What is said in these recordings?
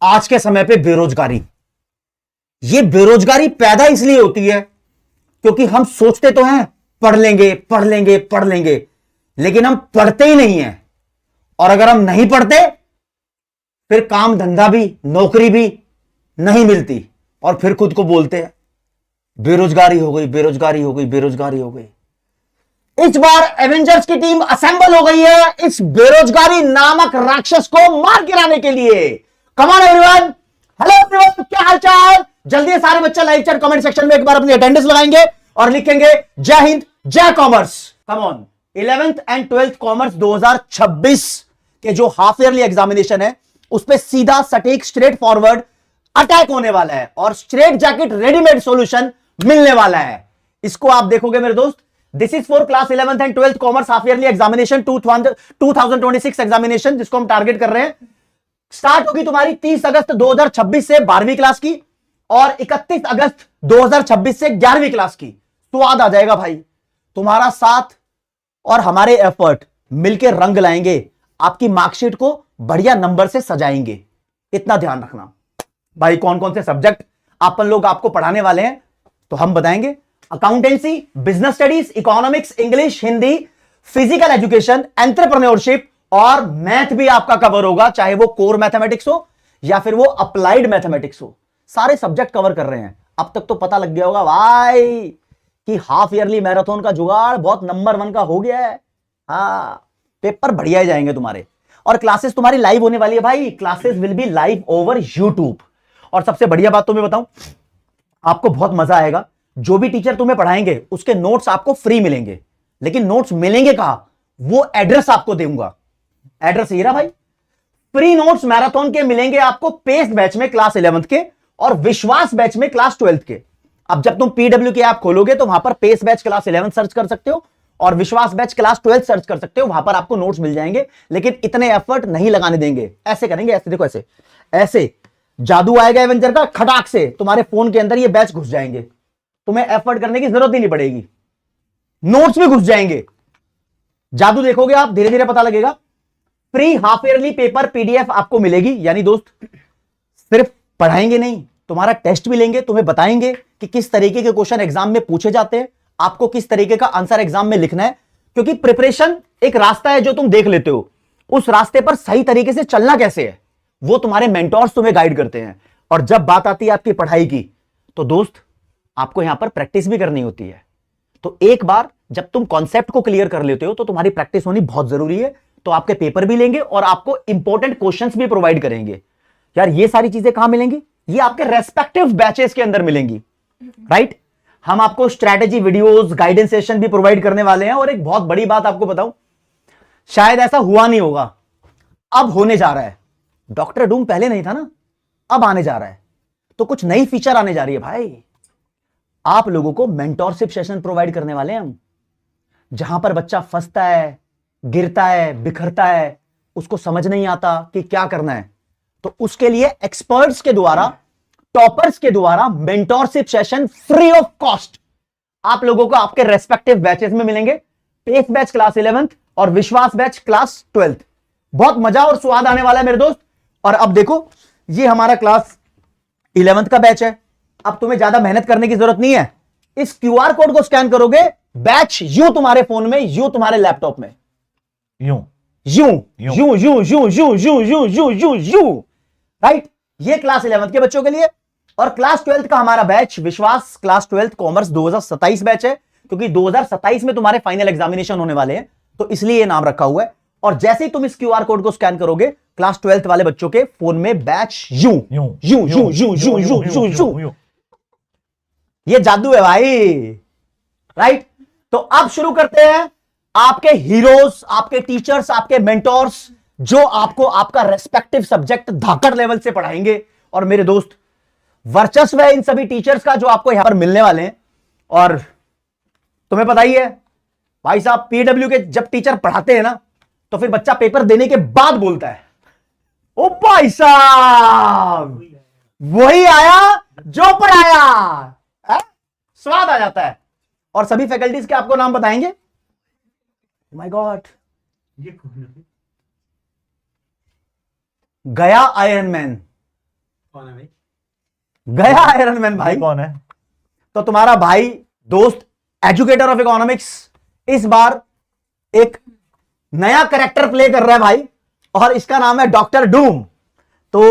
आज के समय पे बेरोजगारी, ये बेरोजगारी पैदा इसलिए होती है क्योंकि हम सोचते तो हैं पढ़ लेंगे पढ़ लेंगे पढ़ लेंगे, लेकिन हम पढ़ते ही नहीं हैं। और अगर हम नहीं पढ़ते फिर काम धंधा भी नौकरी भी नहीं मिलती, और फिर खुद को बोलते हैं बेरोजगारी हो गई, बेरोजगारी हो गई, बेरोजगारी हो गई। इस बार एवेंजर्स की टीम असेंबल हो गई है इस बेरोजगारी नामक राक्षस को मार गिराने के लिए। Come on everyone, hello everyone, क्या हालचाल? जल्दी से सारे बच्चे लाइव चैट कमेंट सेक्शन में एक बार अपनी अटेंडेंस लगाएंगे और लिखेंगे जय हिंद जय commerce. Come on, 11th and 12th commerce 2026 के जो हाफ ईयरली एग्जामिनेशन है उस पे सीधा सटीक स्ट्रेट फॉरवर्ड अटैक होने वाला है और स्ट्रेट जैकेट रेडीमेड सॉल्यूशन मिलने वाला है। इसको आप देखोगे मेरे दोस्त। This is for class 11th and 12th commerce half yearly examination 2026 examination, जिसको हम टारगेट कर रहे हैं। स्टार्ट होगी तुम्हारी 30 अगस्त 2026 से 12वीं क्लास की और 31 अगस्त 2026 से 11वीं क्लास की। स्वाद आ जाएगा भाई। तुम्हारा साथ और हमारे एफर्ट मिलकर रंग लाएंगे, आपकी मार्कशीट को बढ़िया नंबर से सजाएंगे। इतना ध्यान रखना भाई। कौन कौन से सब्जेक्ट अपन लोग आपको पढ़ाने वाले हैं तो हम बताएंगे। Accountancy, business studies, economics, English, Hindi, physical education, entrepreneurship और मैथ भी आपका कवर होगा, चाहे वो कोर मैथमेटिक्स हो या फिर वो अप्लाइड मैथमेटिक्स हो। सारे सब्जेक्ट कवर कर रहे हैं। अब तक तो पता लग गया होगा भाई कि हाफ ईयरली मैराथन का जुगाड़ बहुत नंबर 1 का हो गया है। हाँ, पेपर बढ़िया ही जाएंगे तुम्हारे। और क्लासेस तुम्हारी लाइव होने वाली है भाई। Classes will be live over YouTube. और सबसे बढ़िया बात तो मैं बताऊं, आपको बहुत मजा आएगा। जो भी टीचर तुम्हें पढ़ाएंगे उसके नोट्स आपको फ्री मिलेंगे। लेकिन नोट्स मिलेंगे कहां, वो एड्रेस आपको दूंगा। एड्रेस ये रहा भाई। फ्री नोट्स मैराथन के मिलेंगे आपको पेस्ट बैच में क्लास 11th के और विश्वास बैच में क्लास 12th के। अब जब तुम पीडब्ल्यू की ऐप खोलोगे तो वहां पर paste batch class 11th search कर सकते हो और विश्वास बैच क्लास 12th सर्च कर सकते हो। वहां पर आपको नोट्स मिल जाएंगे, लेकिन इतने एफर्ट नहीं लगाने देंगे। ऐसे करेंगे, ऐसे देखो, ऐसे ऐसे जादू आएगा एवेंजर का, खटाक से तुम्हारे फोन के अंदर ये बैच घुस जाएंगे। तुम्हें एफर्ट करने की जरूरत ही नहीं पड़ेगी, नोट्स भी घुस जाएंगे। जादू देखोगे आप, धीरे धीरे पता लगेगा। Free half yearly paper PDF आपको मिलेगी। यानी दोस्त सिर्फ पढ़ाएंगे नहीं, तुम्हारा टेस्ट भी लेंगे, तुम्हें बताएंगे कि किस तरीके के क्वेश्चन एग्जाम में पूछे जाते हैं, आपको किस तरीके का आंसर एग्जाम में लिखना है। क्योंकि प्रिपरेशन एक रास्ता है जो तुम देख लेते हो, उस रास्ते पर सही तरीके से चलना कैसे है वो तुम्हारे मेंटोर्स तुम्हें गाइड करते हैं। और जब बात आती है आपकी पढ़ाई की तो दोस्त आपको यहां पर प्रैक्टिस भी करनी होती है। तो एक बार जब तुम कॉन्सेप्ट को क्लियर कर लेते हो तो तुम्हारी प्रैक्टिस होनी बहुत जरूरी है। तो आपके पेपर भी लेंगे और आपको इंपॉर्टेंट क्वेश्चंस भी प्रोवाइड करेंगे। यार ये सारी चीजें कहां मिलेंगी? ये आपके रेस्पेक्टिव बैचेस के अंदर मिलेंगी, राइट। हम आपको स्ट्रैटेजी वीडियोस, गाइडेंस सेशन भी प्रोवाइड करने वाले हैं। और एक बहुत बड़ी बात आपको बताऊं, शायद ऐसा हुआ नहीं होगा, अब होने जा रहा है। डॉक्टर डूम पहले नहीं था ना, अब आने जा रहा है। तो कुछ नई फीचर आने जा रही है भाई। आप लोगों को मेंटोरशिप सेशन प्रोवाइड करने वाले हैं हम, जहां पर बच्चा फंसता है, गिरता है, बिखरता है, उसको समझ नहीं आता कि क्या करना है। तो उसके लिए एक्सपर्ट्स के द्वारा, टॉपर्स के द्वारा mentorship session free of cost आप लोगों को आपके रेस्पेक्टिव बैचेस में मिलेंगे। पेस बैच क्लास 11th और विश्वास बैच क्लास 12th। बहुत मजा और स्वाद आने वाला है मेरे दोस्त। और अब देखो, ये हमारा क्लास 11th का बैच है। अब तुम्हें ज्यादा मेहनत करने की जरूरत नहीं है। इस क्यूआर कोड को स्कैन करोगे, बैच यूं तुम्हारे फोन में, यूं तुम्हारे लैपटॉप में, यूं यूं यूं यूं यूं यूं यूं यूं यूं यूं यूं, राइट। ये क्लास 11th के बच्चों के लिए। और क्लास 12th का हमारा बैच विश्वास क्लास 12th कॉमर्स 2027 बैच है, क्योंकि 2027 में तुम्हारे फाइनल एग्जामिनेशन होने वाले हैं, तो इसलिए ये नाम रखा हुआ है। और जैसे ही तुम इस क्यूआर कोड को स्कैन करोगे, क्लास 12th वाले बच्चों के फोन में बैच यूं यूं यूं यूं यूं यूं यूं। ये जादू है भाई, राइट। तो अब शुरू करते हैं। आपके हीरोज, आपके टीचर्स, आपके मेंटोर्स जो आपको आपका रेस्पेक्टिव सब्जेक्ट धाकड़ लेवल से पढ़ाएंगे। और मेरे दोस्त, वर्चस्व है इन सभी टीचर्स का जो आपको यहां पर मिलने वाले हैं। और तुम्हें पता ही है भाई साहब, पीडब्ल्यू के जब टीचर पढ़ाते हैं ना, तो फिर बच्चा पेपर देने के बाद बोलता है, ओ भाई साहब वही आया जो पढ़ाया है? स्वाद आ जाता है। और सभी फैकल्टीज के आपको नाम बताएंगे। माय गॉड, गया आयरन मैन, कौन है भाई? गया आयरन मैन भाई। कौन है? तो तुम्हारा भाई, दोस्त, एजुकेटर ऑफ इकोनॉमिक्स इस बार एक नया कैरेक्टर प्ले कर रहा है भाई, और इसका नाम है डॉक्टर डूम। तो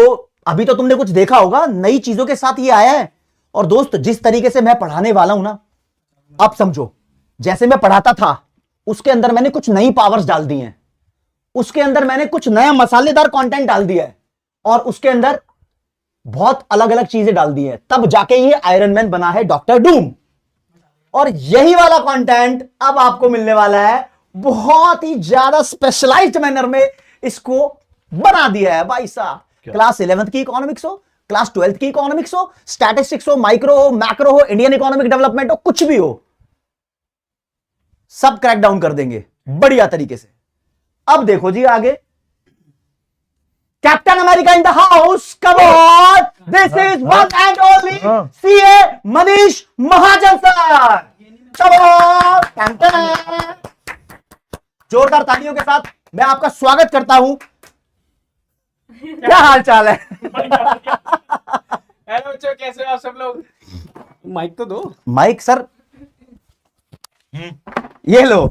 अभी तो तुमने कुछ देखा होगा, नई चीजों के साथ ये आया है। और दोस्त, जिस तरीके से मैं पढ़ाने वाला हूं ना, अब समझो, जैसे मैं पढ़ाता था उसके अंदर मैंने कुछ नई पावर्स डाल दी हैं, उसके अंदर मैंने कुछ नया मसालेदार कंटेंट डाल दिया है, और उसके अंदर बहुत अलग अलग चीजें डाल दी हैं, तब जाके ये आयरन मैन बना है डॉक्टर डूम। और यही वाला कंटेंट अब आपको मिलने वाला है, बहुत ही ज्यादा स्पेशलाइज्ड मैनर में इसको बना दिया है भाई साहब। क्लास 11th की इकोनॉमिक्स हो, क्लास 12th की इकोनॉमिक्स हो, स्टैटिस्टिक्स हो, माइक्रो हो, मैक्रो हो, इंडियन इकोनॉमिक डेवलपमेंट हो, कुछ भी हो, सब क्रैक डाउन कर देंगे बढ़िया तरीके से। अब देखो जी आगे, captain America in the house, come on, this is one and only CA Manish Mahajan sir. Come on, जोरदार तालियों के साथ मैं आपका स्वागत करता हूं। क्या हाल चाल है? हेलो बच्चों, कैसे हो आप सब लोग? माइक तो दो। माइक सर, ये लो,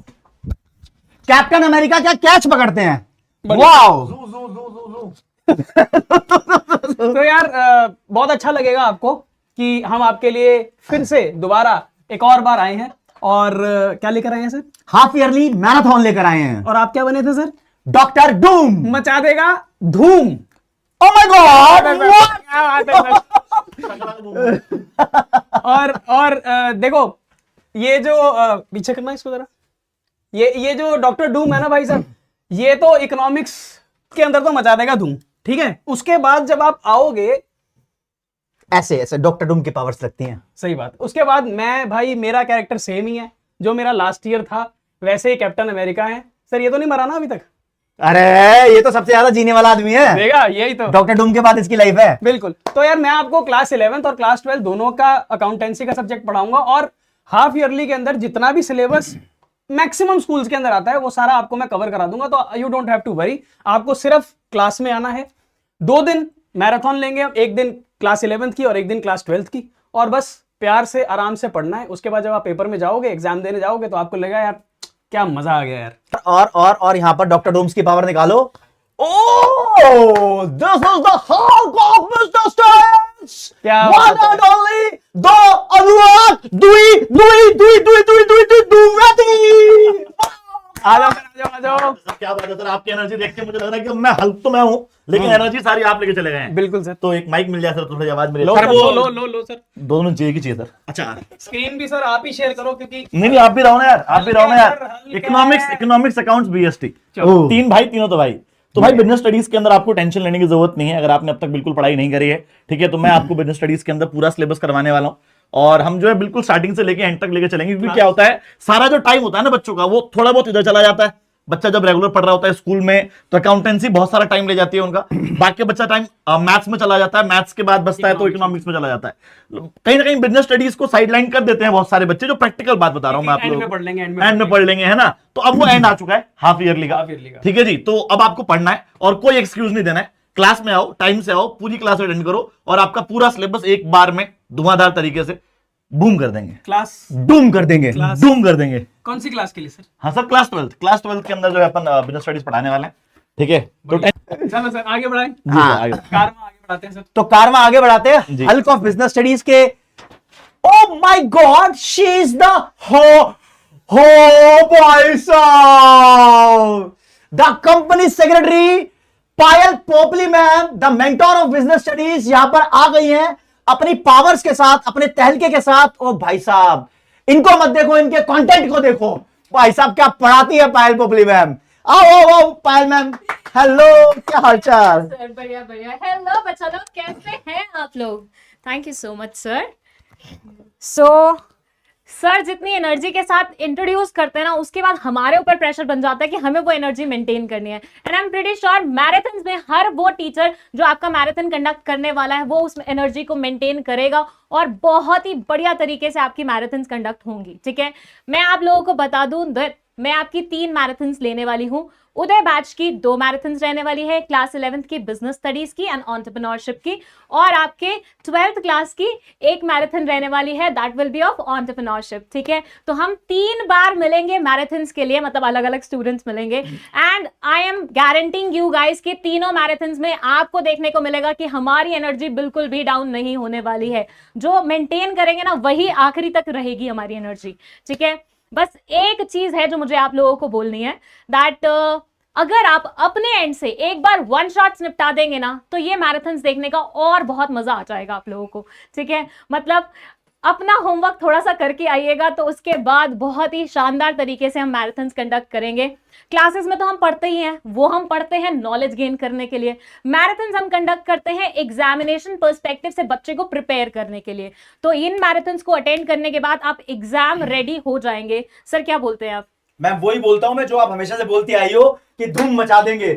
कैप्टन अमेरिका क्या कैच पकड़ते हैं, वाओ। तो यार बहुत अच्छा लगेगा आपको कि हम आपके लिए फिर से दोबारा एक और बार आए हैं। और क्या लेकर आए हैं सर? हाफ ईयरली मैराथन लेकर आए हैं। और आप क्या बने थे सर? डॉक्टर डूम। मचा देगा धूम। Oh my God. और देखो, ये जो पीछे करना इसको जरा, ये जो डॉक्टर डूम है ना भाई साहब, ये तो इकोनॉमिक्स के अंदर तो मचा देगा धूम, ठीक है। उसके बाद जब आप आओगे, ऐसे ऐसे डॉक्टर डूम की पावर्स लगती हैं। सही बात। उसके बाद मैं भाई, मेरा कैरेक्टर सेम ही है जो मेरा लास्ट ईयर था, वैसे ही कैप्टन अमेरिका है सर। ये तो नहीं मरा ना अभी तक? अरे ये तो सबसे ज्यादा जीने वाला आदमी है, देखा, यही तो डॉक्टर डूम के बाद इसकी लाइफ है। बिल्कुल। तो यार मैं आपको क्लास 11th और क्लास 12 दोनों का अकाउंटेंसी का सब्जेक्ट पढ़ाऊंगा, और हाफ ईयरली के अंदर जितना भी सिलेबस मैक्सिमम स्कूल्स के अंदर आता है वो सारा आपको मैं कवर करा दूंगा। तो you don't have to worry, आपको सिर्फ क्लास में आना है। 2 दिन मैराथन लेंगे हम, एक दिन क्लास 11th की और एक दिन क्लास 12th की, और बस प्यार से आराम से पढ़ना है। उसके बाद जब आप पेपर में जाओगे, एग्जाम देने जाओगे, तो आपको लगेगा यार क्या मजा आ गया यार। और यहां पर डॉक्टर डूम्स की पावर निकालो। Oh, this is the Hulk of Mister Strange, क्या one and only the Anurag Dwivedi. आ जाओ सर, आ जाओ। क्या बात है सर, आपकी एनर्जी देख के मुझे लग रहा है कि मैं हल्क तो मैं हूं, लेकिन एनर्जी सारी आप लेके चले गए हैं। बिल्कुल सर। तो एक माइक मिल जाए सर, थोड़ी आवाज मेरे लो सर। सर, वो लो सर। दोनों चाहिए की चाहिए सर। अच्छा, स्क्रीन भी सर आप ही शेयर करो, क्योंकि नहीं आप भी रहो ना यार, आप भी रहो ना यार। हल्का इकोनॉमिक्स अकाउंट्स बीएसटी, चलो। 3 भाई तीनों तो भाई। तो भाई बिजनेस स्टडीज के अंदर आपको टेंशन लेने की जरूरत नहीं है, अगर आपने अब तक बिल्कुल पढ़ाई नहीं करी है, ठीक है। तो मैं आपको बिजनेस स्टडीज के अंदर पूरा सिलेबस करवाने वाला हूं, और हम जो है बिल्कुल स्टार्टिंग से लेके एंड तक लेके चलेंगे। क्योंकि क्या होता है, सारा जो टाइम होता है ना बच्चों का, वो थोड़ा बहुत इधर चला जाता है। बच्चा जब रेगुलर पढ़ रहा होता है स्कूल में, तो अकाउंटेंसी बहुत सारा टाइम ले जाती है उनका। बाकी बच्चा टाइम मैथ्स में चला जाता है, मैथ्स के बाद बचता है तो इकोनॉमिक्स में चला जाता है। कहीं ना कहीं बिजनेस स्टडीज को साइडलाइन कर देते हैं बहुत सारे बच्चे, जो प्रैक्टिकल बात बता रहा हूं मैं आप लोगों को। एंड में पढ़ लेंगे, है ना। तो अब वो एंड आ चुका है हाफ ईयरली का, ठीक है जी। तो अब आपको पढ़ना है और कोई एक्सक्यूज नहीं देना है। क्लास में आओ, टाइम से आओ, पूरी क्लास अटेंड करो, और आपका पूरा सिलेबस एक बार में धुआंधार तरीके से बूम कर देंगे। क्लास डूम कर देंगे, डूम कर देंगे। कौन सी क्लास के लिए सर? हाँ सर, क्लास 12 के अंदर जो है अपन बिजनेस स्टडीज पढ़ाने वाले हैं, ठीक है। तो चलो सर आगे बढ़ाएं। हाँ। आगे। कार में आगे बढ़ाते हैं सर। तो कारवा आगे बढ़ाते हैं। जी। हल्क ऑफ बिजनेस स्टडीज के, oh my God, she is the हो भाई साहब, the company secretary Payal Popli ma'am, the mentor of business studies, यहां पर आ गई हैं अपनी पावर्स के साथ, अपने तहलके के साथ। ओ भाई साहब, इनको मत देखो, इनके कंटेंट को देखो। भाई साहब क्या पढ़ाती है पायल पोपली मैम। आओ पायल मैम, हेलो, क्या हालचाल? सर बढ़िया बढ़िया। हेलो बच्चा लोग, कैसे हैं आप लोग? Thank you so much sir. Sir जितनी एनर्जी के साथ इंट्रोड्यूस करते हैं ना, उसके बाद हमारे ऊपर प्रेशर बन जाता है कि हमें वो एनर्जी मेंटेन करनी है। And I am pretty sure marathon में हर वो टीचर जो आपका मैराथन कंडक्ट करने वाला है, वो उस एनर्जी को मेंटेन करेगा, और बहुत ही बढ़िया तरीके से आपकी मैराथन कंडक्ट होंगी, ठीक है। मैं आप लोगों को बता दूं, मैं आपकी 3 मैराथन्स लेने वाली हूं। उदय बैच की 2 मैराथन्स रहने वाली है, क्लास 11th की बिजनेस स्टडीज की एंड एंटरप्रेन्योरशिप की, और आपके 12th क्लास की एक मैराथन रहने वाली है, that will be of entrepreneurship. ठीक है, तो हम 3 बार मिलेंगे मैराथन्स के लिए, मतलब अलग अलग स्टूडेंट्स मिलेंगे, and I am guaranteeing you guys कि तीनों मैराथन्स में आपको देखने को मिलेगा कि हमारी एनर्जी बिल्कुल भी डाउन नहीं होने वाली है। जो मेंटेन करेंगे ना वही आखिरी तक रहेगी हमारी एनर्जी। ठीक है, बस एक चीज है जो मुझे आप लोगों को बोलनी है, दैट अगर आप अपने एंड से एक बार 1 शॉट्स निपटा देंगे ना, तो ये मैराथन्स देखने का और बहुत मजा आ जाएगा आप लोगों को। ठीक है, मतलब अपना होमवर्क थोड़ा सा करके आइएगा, तो उसके बाद बहुत ही शानदार तरीके से हम मैराथन्स कंडक्ट करेंगे। क्लासेस में तो हम पढ़ते ही हैं, वो हम पढ़ते हैं नॉलेज गेन करने के लिए। मैराथन्स हम कंडक्ट करते हैं एग्जामिनेशन पर्सपेक्टिव से बच्चे को प्रिपेयर करने के लिए। तो इन मैराथन्स को अटेंड करने के बाद आप एग्जाम रेडी हो जाएंगे। सर क्या बोलते हैं आप? मैं वही बोलता हूं, मैं जो आप हमेशा से बोलती आई हो कि धूम मचा देंगे,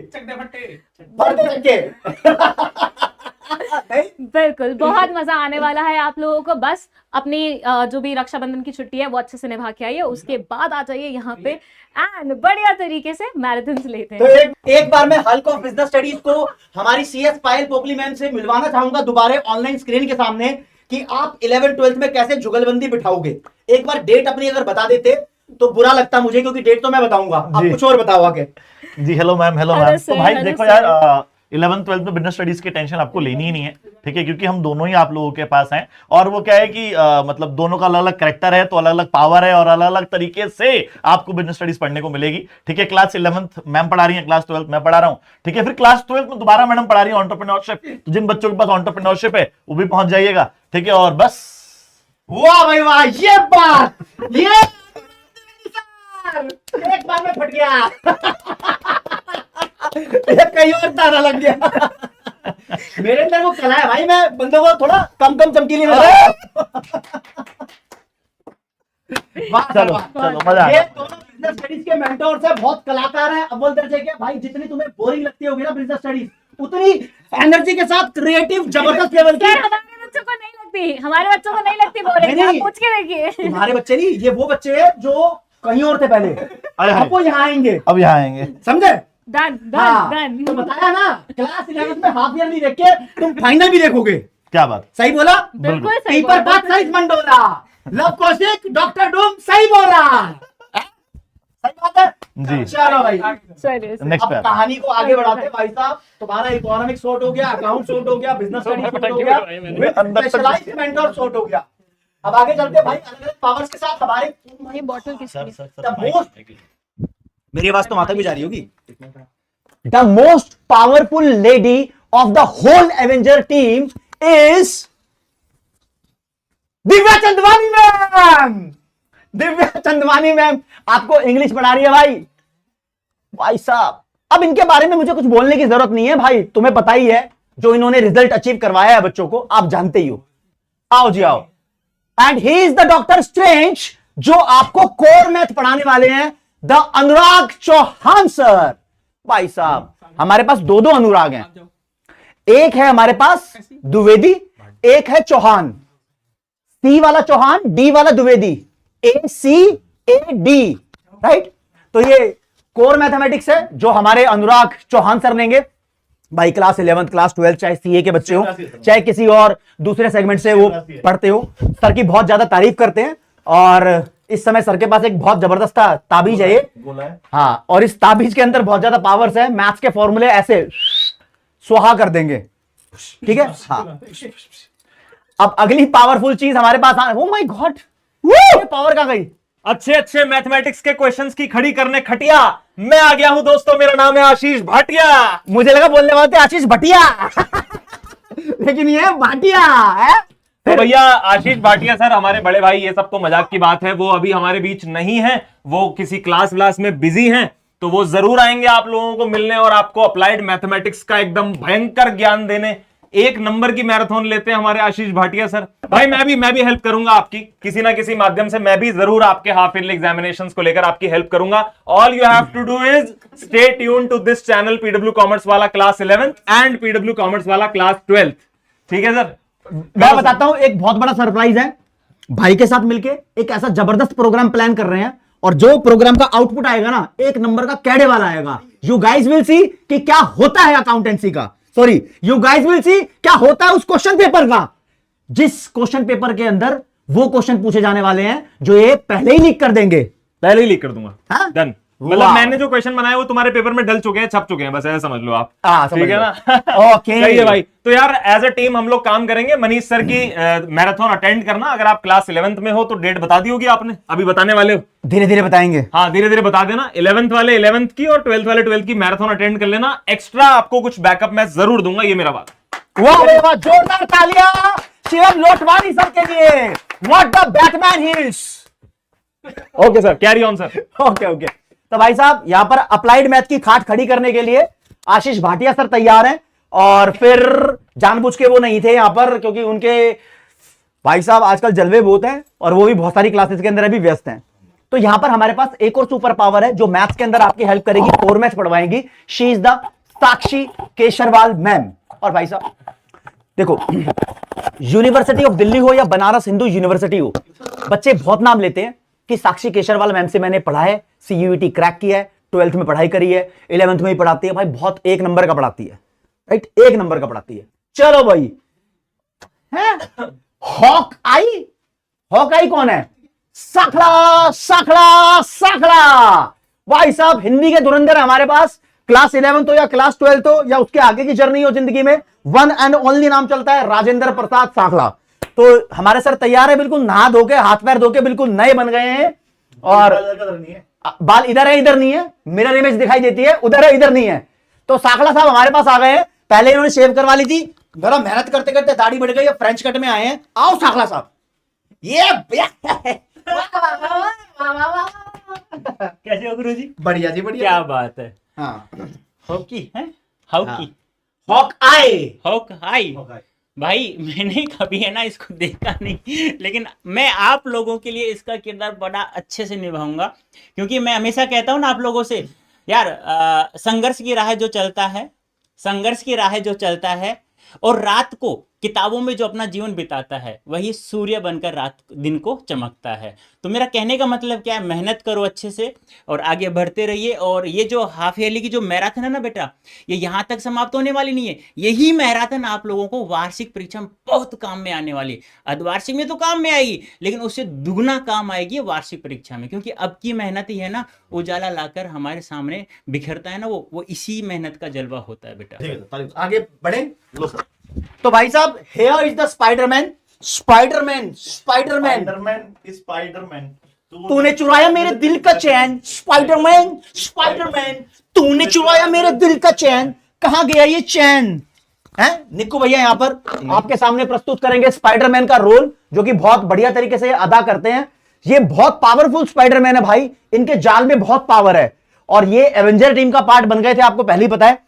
बिल्कुल, बहुत मजा आने वाला है आप लोगों को। बस अपनी जो भी रक्षाबंधन की छुट्टी है वो अच्छे से निभा के आइए, उसके बाद आ जाइए यहाँ पे एंड बढ़िया तरीके से मैराथन्स लेते हैं। तो एक बार मैं हल्क ऑफ बिजनेस स्टडीज को हमारी CS पायल पोपली मैम से मिलवाना चाहूंगा दोबारा ऑनलाइन स्क्रीन के सामने, कि आप 11th-12th में कैसे जुगलबंदी बिठाओगे। एक बार डेट अपनी अगर बता देते तो बुरा लगता मुझे, क्योंकि डेट तो मैं बताऊंगा, आप कुछ और बताओ आगे। जी hello ma'am, hello hello ma'am. Sir, तो भाई हेलो देखो सर। यार, 11th-12th में बिजनेस स्टडीज की टेंशन आपको लेनी ही नहीं है, ठीक है, क्योंकि हम दोनों ही आप लोगों के पास हैं। और वो क्या है कि मतलब दोनों का अलग अलग कैरेक्टर है, तो अलग अलग पावर है और अलग अलग तरीके से आपको बिजनेस स्टडीज पढ़ने को मिलेगी। ठीक है, क्लास 11th मैम पढ़ा रही है, क्लास 12th मैं पढ़ा रहा हूं। ठीक है, फिर क्लास 12th में दोबारा मैडम पढ़ा रही है एंटरप्रेन्योरशिप, तो जिन बच्चों के पास एंटरप्रेन्योरशिप है वो भी पहुंच जाइएगा। ठीक है, और बस वाह भाई वाह, ये बात, ये एक बार में फट गया। ये कहीं और तारा लग गया। मेरे अंदर वो कला है भाई, मैं बंदों को थोड़ा कम चमकीली में चलो चलो मजा आ ये गया। दोनों बिजनेस स्टडीज के मेंटोर्स हैं, बहुत कलाकार हैं अव्वल दर्जे के। भाई जितनी तुम्हें बोरिंग लगती होगी ना बिजनेस स्टडीज, उतनी एनर्जी के साथ क्रिएटिव जबरदस्त लेवल की। सर हमारे बच्चों को नहीं लगती, हमारे बच्चों को नहीं लगती बोरिंग, नहीं, आप नहीं। पूछ के देखिए। तुम्हारे बच्चे नहीं, ये वो बच्चे हैं जो कहीं और थे पहले, अरे अब वो यहाँ आएंगे, अब यहाँ आएंगे। समझे? डन हाँ, डन तो डन। बताया ना, क्लास 11th में हाफ ईयरली देख के तुम फाइनल भी देखोगे। क्या बात, सही बोला? बिल्कुल सही पेपर बोला। बात सही मंडोला, लव कौशिक, डॉक्टर डूम सही बोल रहा है। सही बात है जी। चलो भाई, सर नेक्स्ट अब पे कहानी को आगे बढ़ाते हैं भाई साहब। तुम्हारा इकोनॉमिक शॉर्ट हो गया, अकाउंट शॉर्ट हो गया, बिजनेस स्टडीज शॉर्ट हो गया, स्पेशलाइज्ड मेंटर शॉर्ट हो गया। अब आगे चलते हैं भाई, अलग अलग पावर्स के साथ हमारे ये बॉटल किसकी? The most- मेरी आवाज तो माता भी जा रही होगी। The most powerful lady of the whole Avenger team is Divya Chandwani ma'am. Divya Chandwani ma'am आपको इंग्लिश पढ़ा रही है भाई साहब। अब इनके बारे में मुझे कुछ बोलने की जरूरत नहीं है भाई, तुम्हें पता ही है जो इन्होंने रिजल्ट अचीव करवाया है बच्चों को, आप जानते ही हो। आओ जी आओ। And he is the doctor strange जो आपको कोर मैथ पढ़ाने वाले हैं, द अनुराग चौहान सर। भाई साहब हमारे पास दो अनुराग हैं, एक है हमारे पास द्विवेदी, एक है चौहान। सी वाला चौहान, डी वाला द्विवेदी, ACAD, राइट। तो ये कोर मैथमेटिक्स है जो हमारे अनुराग चौहान सर लेंगे। भाई क्लास 11th क्लास 12th चाहे CA के बच्चे हो, चाहे किसी और दूसरे सेगमेंट से वो पढ़ते हो, सर की बहुत ज्यादा तारीफ करते हैं। और इस समय सर के पास एक बहुत जबरदस्त ताबीज है ये, हाँ, और इस ताबीज के अंदर बहुत ज्यादा पावर्स है। मैथ्स के फॉर्मूले ऐसे स्वाहा कर देंगे, ठीक है। हाँ, अब अगली पावरफुल चीज हमारे पास, ओ माय गॉड, ये पावर कहां गई? अच्छे अच्छे मैथमेटिक्स के क्वेश्चंस की खड़ी करने खटिया मैं आ गया हूं दोस्तों। मेरा नाम है आशीष भाटिया। मुझे लगा बोलने वाले थे आशीष भटिया लेकिन ये भाटिया है। तो भैया आशीष भाटिया सर हमारे बड़े भाई, ये सब तो मजाक की बात है, वो अभी हमारे बीच नहीं है, वो किसी क्लास व्लास में बिजी हैं। तो वो जरूर आएंगे आप लोगों को मिलने और आपको अप्लाइड मैथमेटिक्स का एकदम भयंकर ज्ञान देने। एक नंबर की मैराथन लेते हैं हमारे आशीष भाटिया सर। भाई मैं भी हेल्प करूंगा आपकी, किसी ना किसी माध्यम से मैं भी जरूर आपके हाफ ईयरली एग्जामिनेशंस को लेकर आपकी हेल्प करूंगा। All you have to do is stay tune to this channel, PW commerce वाला class 11th and PW commerce वाला क्लास 12th। ठीक है सर, मैं बताता हूं, एक बहुत बड़ा सरप्राइज है। भाई के साथ मिलके एक ऐसा जबरदस्त प्रोग्राम प्लान कर रहे हैं, और जो प्रोग्राम का आउटपुट आएगा ना, एक नंबर का कैडे वाला आएगा। यू गाइज विल सी कि क्या होता है अकाउंटेंसी का, sorry, you guys will see क्या होता है उस क्वेश्चन पेपर का, जिस क्वेश्चन पेपर के अंदर वो क्वेश्चन पूछे जाने वाले हैं जो ये पहले ही लीक कर देंगे। पहले ही लीक कर दूंगा। हाँ? डन। मतलब वाह। मैंने जो क्वेश्चन बनाए वो तुम्हारे पेपर में डल चुके हैं, छप चुके हैं, बस ऐसा समझ लो आप। समझ ठीक है लो। ना? ओके। सही है भाई। तो यार एज अ टीम हम लोग काम करेंगे। मनीष सर की मैराथन अटेंड करना। अगर आप क्लास 11th में हो तो डेट बता दी होगी आपने, अभी बताने वाले हो। धीरे धीरे बताएंगे। हाँ, धीरे धीरे बता देना। 11th वाले 11th की और 12th वाले 12th की मैराथन अटेंड कर लेना। एक्स्ट्रा आपको कुछ बैकअप मैं जरूर दूंगा, ये मेरा बात। वाह वाह वाह, जोरदार तालियां शिवम लोटवानी सर के लिए। What the Batman he is. Okay sir, carry on sir. Okay okay. तो भाई साहब यहां पर अप्लाइड मैथ की खाट खड़ी करने के लिए आशीष भाटिया सर तैयार हैं, और फिर जानबूझ के वो नहीं थे यहां पर, क्योंकि उनके भाई साहब आजकल जलवे बहुत हैं और वो भी बहुत सारी क्लासेस के अंदर अभी व्यस्त हैं। तो यहां पर हमारे पास एक और सुपर पावर है जो मैथ्स के अंदर आपकी हेल्प करेगी, 4 मैथ्स पढ़वाएंगी। She is the Sakshi Kesharwal ma'am. और भाई साहब देखो, यूनिवर्सिटी ऑफ दिल्ली हो या बनारस हिंदू यूनिवर्सिटी हो, बच्चे बहुत नाम लेते हैं कि साक्षी केशरवाल मैम से मैंने पढ़ा है, CUET क्रैक किया है, 12th में पढ़ाई करी है, 11th में ही पढ़ाती है। भाई बहुत एक नंबर का पढ़ाती है, राइट, एक नंबर का पढ़ाती है। चलो भाई, हॉक आई, हॉक आई कौन है? साखड़ा साखड़ा साखड़ा। भाई साहब हिंदी के धुरंधर हमारे पास, क्लास 11th हो या क्लास 12th हो या उसके आगे की जर्नी हो जिंदगी में, वन एंड ओनली नाम चलता है राजेंद्र प्रसाद साखड़ा। तो हमारे सर तैयार है, बिल्कुल नहा धो के, हाथ पैर धो के बिल्कुल नए बन गए हैं। और बाल इधर है इधर नहीं है, मिरर इमेज दिखाई देती है, उधर है इधर नहीं है। तो साखड़ा साहब हमारे पास आ गए हैं। पहले इन्होंने शेव करवा ली थी, बड़ा मेहनत करते करते दाढ़ी बढ़ गई, अब फ्रेंच कट में आए हैं। आओ साखड़ा साहब, ये कैसे हो गुरुजी? बढ़िया जी बढ़िया। क्या बात है। हाँ, हॉकी है, hockey, hawk eye. Hawk high. भाई मैंने कभी है ना इसको देखा नहीं, लेकिन मैं आप लोगों के लिए इसका किरदार बड़ा अच्छे से निभाऊंगा, क्योंकि मैं हमेशा कहता हूँ ना आप लोगों से, यार संघर्ष की राह जो चलता है, संघर्ष की राह जो चलता है और रात को किताबों में जो अपना जीवन बिताता है, वही सूर्य बनकर रात दिन को चमकता है। तो मेरा कहने का मतलब क्या है, मेहनत करो अच्छे से और आगे बढ़ते रहिए। और ये जो हाफ ईयरली की जो मैराथन है ना बेटा, ये यहाँ तक समाप्त होने वाली नहीं है। यही मैराथन आप लोगों को वार्षिक परीक्षा में बहुत काम में आने वाली है। अर्धवार्षिक में तो काम में आएगी, लेकिन उससे दुगना काम आएगी वार्षिक परीक्षा में, क्योंकि अब की मेहनत ही है ना उजाला लाकर हमारे सामने बिखरता है ना, वो इसी मेहनत का जलवा होता है बेटा। आगे बढ़े। तो भाई साहब, here is the Spiderman, Spiderman, Spiderman, Spiderman. तूने चुराया मेरे दिल का चैन, स्पाइडरमैन, स्पाइडरमैन, तूने चुराया मेरे दिल का चैन, कहां गया ये चैन? हैं? निक्कू भैया यहाँ पर आपके सामने प्रस्तुत करेंगे स्पाइडरमैन का रोल, जो कि बहुत बढ़िया तरीके से अदा करते हैं। ये बहुत पावरफुल स्पाइडरमैन है भाई, इनके जाल में बहुत पावर है, और ये एवेंजर टीम का पार्ट बन गए थे, आपको पहले ही पता है।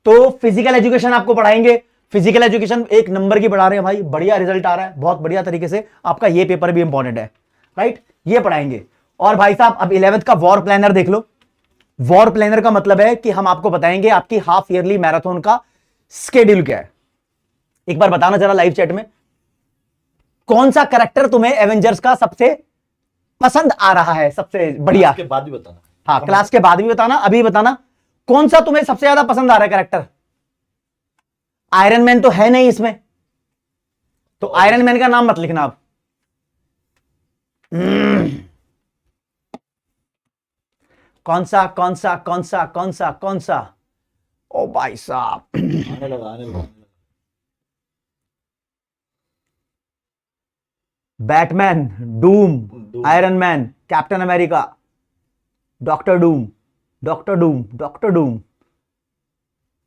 तो फिजिकल एजुकेशन आपको पढ़ाएंगे, फिजिकल एजुकेशन एक नंबर की पढ़ा रहे हैं भाई, बढ़िया रिजल्ट आ रहा है, बहुत बढ़िया तरीके से। आपका ये पेपर भी इंपॉर्टेंट है, राइट, ये पढ़ाएंगे। और भाई साहब अब 11th का वॉर प्लानर देख लो। वॉर प्लानर का मतलब है कि हम आपको बताएंगे आपकी हाफ ईयरली मैराथन का स्केड्यूल क्या है। एक बार बताना जरा लाइव चैट में, कौन सा कैरेक्टर तुम्हें एवेंजर्स का सबसे पसंद आ रहा है, सबसे बढ़िया। के बाद भी बताना। हाँ, क्लास के बाद भी बताना, अभी बताना कौन सा तुम्हें सबसे ज्यादा पसंद आ रहा है कैरेक्टर। आयरन मैन तो है नहीं इसमें, तो आयरन मैन का नाम मत लिखना आप। कौन सा कौन सा कौन सा कौन सा कौन सा? ओ भाई साहब, आने लगा। Batman, Doom, Iron Man, Captain America, doctor Doom, doctor Doom, doctor Doom,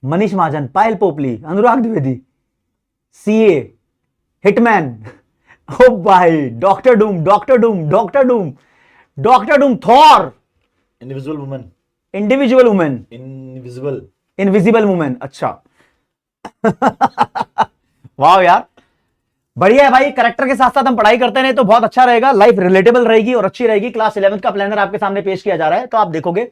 Manish Mahajan, Payal Popli, Anurag Dwivedi, CA, Hitman, ओ भाई, doctor Doom, doctor Doom, doctor Doom, doctor Doom, Thor, invisible woman, individual women, invisible women. अच्छा वाह यार, बढ़िया है भाई। कैरेक्टर के साथ साथ हम पढ़ाई करते रहे तो बहुत अच्छा रहेगा, लाइफ रिलेटेबल रहेगी और अच्छी रहेगी। क्लास 11th का प्लानर आपके सामने पेश किया जा रहा है, तो आप देखोगे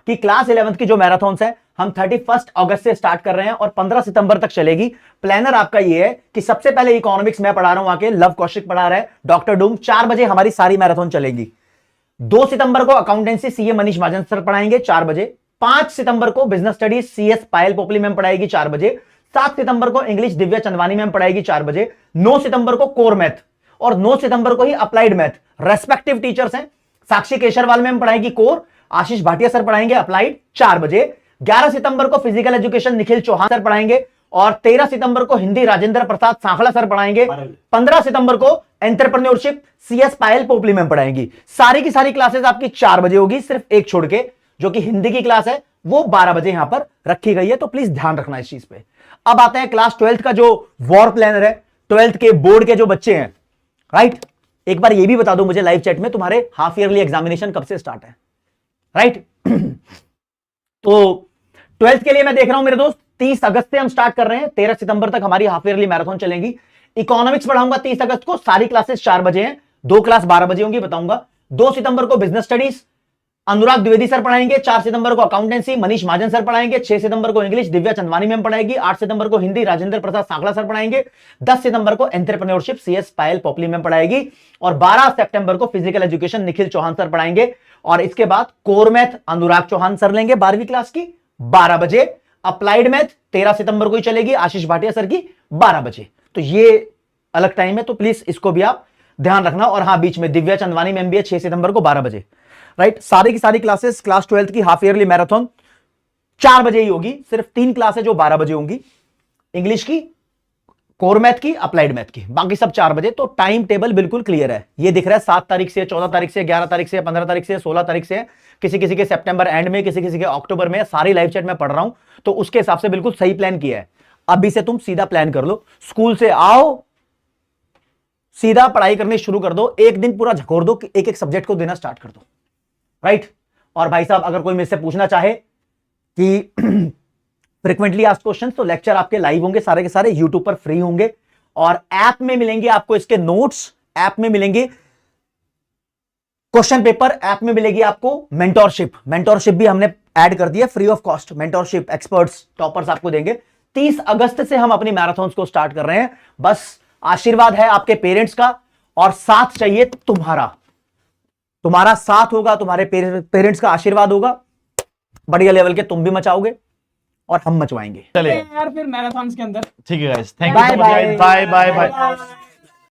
कि क्लास 11th की जो मैराथन्स है हम 31 अगस्त से स्टार्ट कर रहे हैं और 15 सितंबर तक चलेगी। प्लानर आपका ये है कि सबसे पहले इकोनॉमिक्स मैं पढ़ा रहा हूं, आके लव कौशिक पढ़ा रहा है, डॉक्टर डूम, 4 बजे हमारी सारी मैराथन चलेगी। 2 सितंबर को अकाउंटेंसी सीए मनीष महाजन सर पढ़ाएंगे 4 बजे। 5 सितंबर को business studies CS Payal Popli ma'am पढ़ाएगी 4 बजे। 7 सितंबर को इंग्लिश दिव्या चंदवानी मैम पढ़ाएगी 4 बजे। 9 सितंबर को कोर मैथ और 9 सितंबर को ही अप्लाइड मैथ रेस्पेक्टिव टीचर्स हैं। साक्षी केशरवाल मैम पढ़ाएगी कोर, आशीष भाटिया सर पढ़ाएंगे अप्लाइड 4 बजे। 11 सितंबर को physical education Nikhil Chauhan sir पढ़ाएंगे और 13 सितंबर को हिंदी राजेंद्र प्रसाद सांखला सर पढ़ाएंगे। 15 सितंबर को entrepreneurship CS Payal Popli ma'am पढ़ाएंगी। सारी की सारी क्लासेस आपकी 4 बजे होगी, सिर्फ एक छोड़ के, जो कि हिंदी की क्लास है वो 12 बजे यहां पर रखी गई है, तो प्लीज ध्यान रखना इस चीज पे। अब आते हैं क्लास 12th का जो वॉर प्लानर है, 12th के बोर्ड के जो बच्चे हैं, राइट। एक बार ये भी बता दो मुझे लाइव चैट में, तुम्हारे हाफ ईयरली एग्जामिनेशन कब से स्टार्ट है, राइट। तो 12th के लिए मैं देख रहा हूं मेरे दोस्त 30 अगस्त से हम स्टार्ट कर रहे हैं, 13 सितंबर तक हमारी हाफ ईयरली मैराथन चलेंगी। इकोनॉमिक्स पढ़ाऊंगा 30 अगस्त को, सारी क्लासेस 4 बजे हैं, 2 क्लास 12 बजे होंगी, बताऊंगा। 2 सितंबर को बिजनेस स्टडीज अनुराग द्विवेदी सर पढ़ाएंगे। 4 सितंबर को अकाउंटेंसी मनीष महाजन सर पढ़ाएंगे। 6 सितंबर को इंग्लिश दिव्या चंदवानी मैम पढ़ाएगी। 8 सितंबर को हिंदी राजेंद्र प्रसाद सांखला सर पढ़ाएंगे। 10 सितंबर को entrepreneurship CS Payal Popli ma'am पढ़ाएगी और 12 सितंबर को physical education Nikhil Chauhan sir पढ़ाएंगे। और इसके बाद core math Anurag Chauhan sir लेंगे 12वीं क्लास की 12 बजे। अप्लाइड मैथ 13 सितंबर को ही चलेगी, आशीष भाटिया सर की 12 बजे। तो ये अलग टाइम है, तो प्लीज इसको भी आप ध्यान रखना। और हाँ, बीच में दिव्या चंदवानी मैम भी है 6 सितंबर को 12 बजे, राइट। सारी की सारी क्लासेस क्लास 12th की हाफ ईयरली मैराथन 4 बजे ही होगी, सिर्फ 3 क्लास है जो 12 बजे होंगी, इंग्लिश की, कोर मैथ की, अप्लाइड मैथ की, बाकी सब 4 बजे। तो टाइम टेबल बिल्कुल क्लियर है, ये दिख रहा है 7 तारीख से, 14 तारीख से, 11 तारीख से, 15 तारीख से, 16 तारीख से, किसी किसी के सितंबर एंड में, किसी किसी के अक्टूबर में। सारी लाइव चैट में पढ़ रहा हूं, तो उसके हिसाब से बिल्कुल सही प्लान किया है। अभी से तुम सीधा प्लान कर लो, स्कूल से आओ सीधा पढ़ाई करनी शुरू कर दो, एक दिन पूरा झकोर दो, एक एक सब्जेक्ट को देना स्टार्ट कर दो, राइट। और भाई साहब अगर कोई मुझसे पूछना चाहे कि फ्रिक्वेंटली आस्क्ड क्वेश्चंस, तो लेक्चर आपके लाइव होंगे सारे के सारे, यूट्यूब पर फ्री होंगे और ऐप में मिलेंगे आपको इसके नोट्स, ऐप में मिलेंगे क्वेश्चन पेपर, ऐप में मिलेगी आपको मेंटोरशिप भी हमने ऐड कर दिया free of cost. Mentorship experts toppers आपको देंगे। 30 अगस्त से हम अपनी मैराथन्स को स्टार्ट कर रहे हैं। बस आशीर्वाद है आपके पेरेंट्स का और साथ चाहिए तुम्हारा साथ होगा, तुम्हारे पेरेंट्स का आशीर्वाद होगा, बढ़िया लेवल के तुम भी मचाओगे और हम मचवाएंगे। चलिए यार फिर मैराथन के अंदर ठीक है guys, thank you, bye bye bye bye.